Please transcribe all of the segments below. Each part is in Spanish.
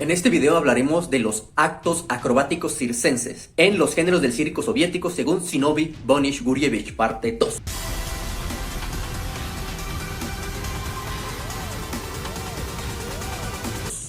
En este video hablaremos de los actos acrobáticos circenses en los géneros del circo soviético según Zinovy Bonich-Gurevich, parte 2.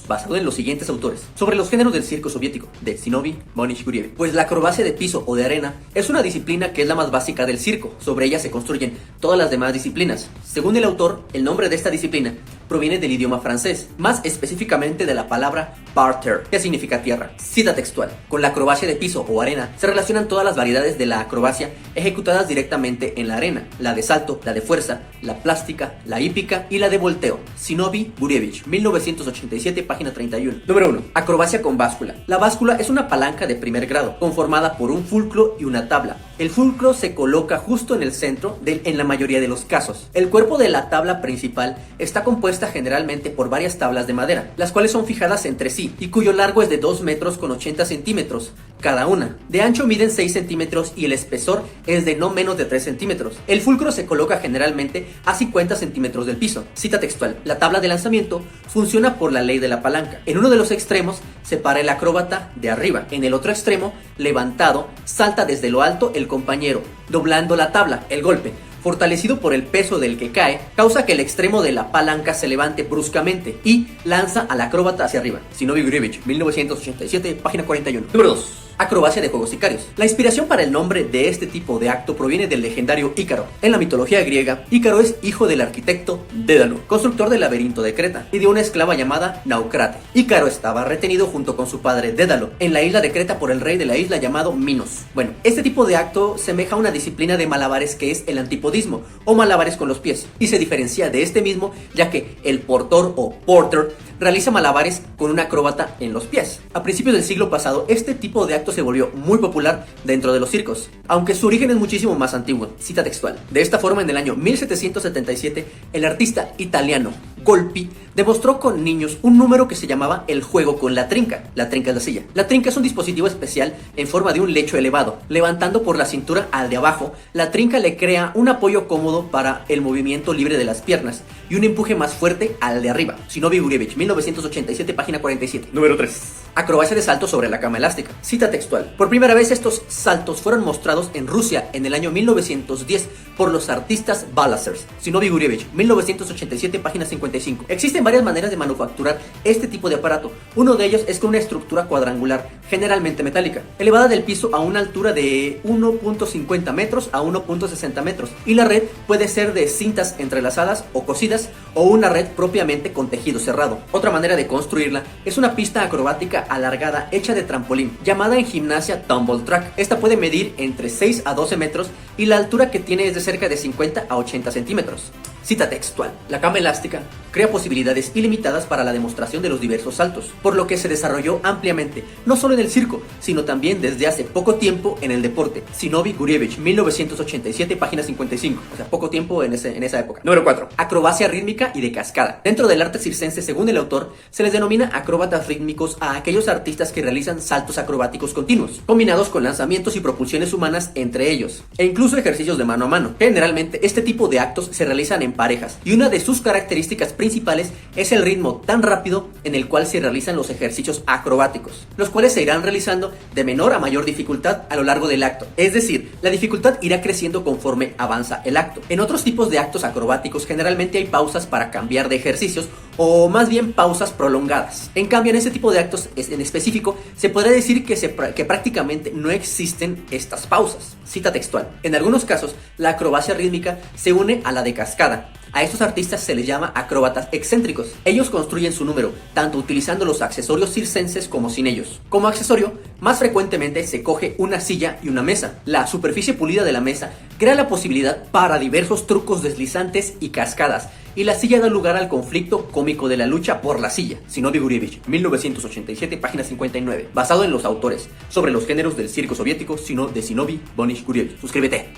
Basado en los siguientes autores. Sobre los géneros del circo soviético, de Zinovy Bonich-Gurevich. Pues la acrobacia de piso o de arena es una disciplina que es la más básica del circo. Sobre ella se construyen todas las demás disciplinas. Según el autor, el nombre de esta disciplina proviene del idioma francés, más específicamente de la palabra parterre, que significa tierra. Cita textual: con la acrobacia de piso o arena se relacionan todas las variedades de la acrobacia ejecutadas directamente en la arena: la de salto, la de fuerza, la plástica, la hípica y la de volteo. Zinovy Gurevich, 1987, página 31. Número 1. Acrobacia con báscula. La báscula es una palanca de primer grado, conformada por un fulcro y una tabla. El fulcro se coloca justo en el centro en la mayoría de los casos. El cuerpo de la tabla principal está compuesta generalmente por varias tablas de madera, las cuales son fijadas entre sí y cuyo largo es de 2 metros con 80 centímetros cada una. De ancho miden 6 centímetros y el espesor es de no menos de 3 centímetros. El fulcro se coloca generalmente a 50 centímetros del piso. Cita textual: la tabla de lanzamiento funciona por la ley de la palanca. En uno de los extremos se para el acróbata de arriba. En el otro extremo, levantado, salta desde lo alto el compañero, doblando la tabla. El golpe, fortalecido por el peso del que cae, causa que el extremo de la palanca se levante bruscamente y lanza al acróbata hacia arriba. Zinovy Gurevich, 1987, página 41. Número 2. Acrobacia de juegos sicarios. La inspiración para el nombre de este tipo de acto proviene del legendario Ícaro. En la mitología griega, Ícaro es hijo del arquitecto Dédalo, constructor del laberinto de Creta, y de una esclava llamada Naucrate. Ícaro estaba retenido junto con su padre Dédalo en la isla de Creta por el rey de la isla llamado Minos. Bueno, este tipo de acto semeja a una disciplina de malabares que es el antipodismo, o malabares con los pies, y se diferencia de este mismo ya que el portor o porter realiza malabares con un acróbata en los pies. A principios del siglo pasado, este tipo de acto se volvió muy popular dentro de los circos, aunque su origen es muchísimo más antiguo. Cita textual: de esta forma, en el año 1777, el artista italiano Golpi demostró con niños un número que se llamaba el juego con la trinca. La trinca es la silla. La trinca es un dispositivo especial en forma de un lecho elevado. Levantando por la cintura al de abajo, la trinca le crea un apoyo cómodo para el movimiento libre de las piernas y un empuje más fuerte al de arriba. Zinovy Gurevich, 1987, página 47. Número 3. Acrobacia de salto sobre la cama elástica. Cita textual: por primera vez estos saltos fueron mostrados en Rusia en el año 1910 por los artistas Balazers. Zinovy Gurevich, 1987, página 55. Existen varias maneras de manufacturar este tipo de aparato. Uno de ellos es con una estructura cuadrangular, generalmente metálica, elevada del piso a una altura de 1.50 metros a 1.60 metros, y la red puede ser de cintas entrelazadas o cosidas, o una red propiamente con tejido cerrado. Otra manera de construirla es una pista acrobática alargada hecha de trampolín, llamada en gimnasia tumble track. Esta puede medir entre 6 a 12 metros y la altura que tiene es de cerca de 50 a 80 centímetros. Cita textual: la cama elástica crea posibilidades ilimitadas para la demostración de los diversos saltos, por lo que se desarrolló ampliamente, no solo en el circo, sino también desde hace poco tiempo en el deporte. Zinovy Gurevich, 1987, página 55. O sea, poco tiempo en esa época. Número 4. Acrobacia rítmica y de cascada. Dentro del arte circense, según el autor, se les denomina acróbatas rítmicos a aquellos artistas que realizan saltos acrobáticos continuos, combinados con lanzamientos y propulsiones humanas entre ellos, e incluso ejercicios de mano a mano. Generalmente, este tipo de actos se realizan en parejas, y una de sus características principales es el ritmo tan rápido en el cual se realizan los ejercicios acrobáticos, los cuales se irán realizando de menor a mayor dificultad a lo largo del acto. Es decir, la dificultad irá creciendo conforme avanza el acto. En otros tipos de actos acrobáticos generalmente hay pausas para cambiar de ejercicios, o más bien pausas prolongadas. En cambio, en este tipo de actos en específico se podría decir que prácticamente no existen estas pausas. Cita textual: en algunos casos la acrobacia rítmica se une a la de cascada. A estos artistas se les llama acróbatas excéntricos. Ellos construyen su número, tanto utilizando los accesorios circenses como sin ellos. Como accesorio, más frecuentemente se coge una silla y una mesa. La superficie pulida de la mesa crea la posibilidad para diversos trucos deslizantes y cascadas, y la silla da lugar al conflicto cómico de la lucha por la silla. Zinovy Gurevich, 1987, página 59. Basado en los autores. Sobre los géneros del circo soviético, de Zinovy Bonich-Gurevich. Suscríbete.